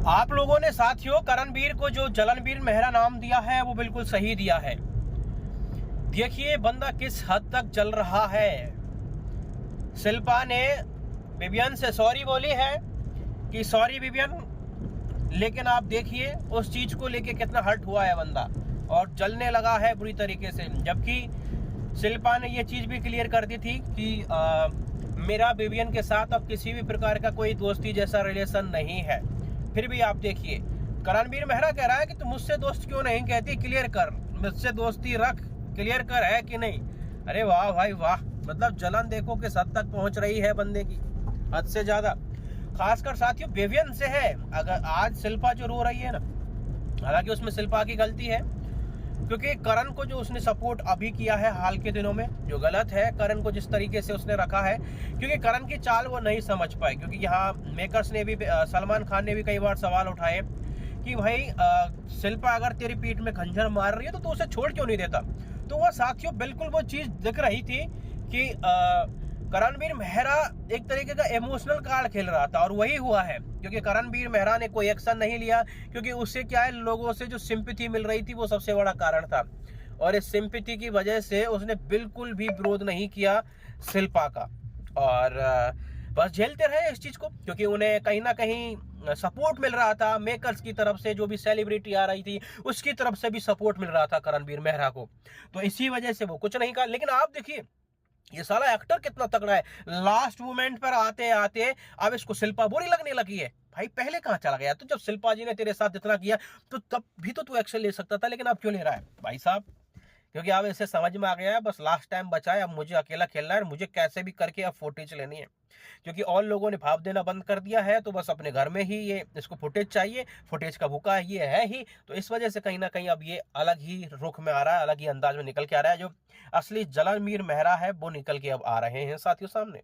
आप लोगों ने साथियों करणवीर को जो जलनवीर मेहरा नाम दिया है वो बिल्कुल सही दिया है। देखिए बंदा किस हद तक चल रहा है। शिल्पा ने विवियन से सॉरी बोली है कि सॉरी विवियन, लेकिन आप देखिए उस चीज को लेके कितना हर्ट हुआ है बंदा और जलने लगा है बुरी तरीके से। जबकि शिल्पा ने ये चीज भी क्लियर कर दी थी कि मेरा विवियन के साथ अब किसी भी प्रकार का कोई दोस्ती जैसा रिलेशन नहीं है। फिर भी आप देखिए करणवीर मेहरा कह रहा है कि तुम मुझसे दोस्त क्यों नहीं कहती, क्लियर कर, मुझसे दोस्ती रख, क्लियर कर है कि नहीं। अरे वाह भाई वाह, मतलब जलन देखो किस हद तक पहुंच रही है बंदे की, हद से ज्यादा। खासकर साथियों विवियन से है। अगर आज शिल्पा जो रो रही है ना, हालांकि उसमें शिल्पा की गलती है क्योंकि करण को जो उसने सपोर्ट अभी किया है हाल के दिनों में, जो गलत है करण को जिस तरीके से उसने रखा है, क्योंकि करण की चाल वो नहीं समझ पाए। क्योंकि यहाँ मेकर्स ने भी, सलमान खान ने भी कई बार सवाल उठाए कि भाई शिल्पा अगर तेरी पीठ में खंजर मार रही है तो तू उसे छोड़ क्यों नहीं देता। तो वह साथियों बिल्कुल वो चीज दिख रही थी कि करणवीर मेहरा एक तरीके का इमोशनल कार्ड खेल रहा था और वही हुआ है। क्योंकि करणवीर मेहरा ने कोई एक्शन नहीं लिया क्योंकि उससे क्या है, लोगों से जो सिंपैथी मिल रही थी वो सबसे बड़ा कारण था। और इस सिंपैथी की वजह से उसने बिल्कुल भी विरोध नहीं किया शिल्पा का और बस झेलते रहे इस चीज को, क्योंकि उन्हें कहीं ना कहीं सपोर्ट मिल रहा था मेकर्स की तरफ से, जो भी सेलिब्रिटी आ रही थी उसकी तरफ से भी सपोर्ट मिल रहा था करणवीर मेहरा को। तो इसी वजह से वो कुछ नहीं कहा। लेकिन आप देखिए ये साला एक्टर कितना तगड़ा है, लास्ट मोमेंट पर आते आते अब इसको शिल्पा बुरी लगने लगी है। भाई पहले कहां चला गया? तो जब शिल्पा जी ने तेरे साथ इतना किया तो तब भी तो तू एक्शन ले सकता था, लेकिन अब क्यों ले रहा है भाई साहब? क्योंकि अब इसे समझ में आ गया है बस लास्ट टाइम बचा है, अब मुझे अकेला खेलना है, मुझे कैसे भी करके अब फुटेज लेनी है। क्योंकि और लोगों ने भाव देना बंद कर दिया है तो बस अपने घर में ही ये इसको फुटेज चाहिए, फुटेज का भूखा है ये है ही। तो इस वजह से कहीं ना कहीं अब ये अलग ही रुख में आ रहा है, अलग ही अंदाज में निकल के आ रहा है। जो असली जलनवीर मेहरा है वो निकल के अब आ रहे हैं साथियों सामने।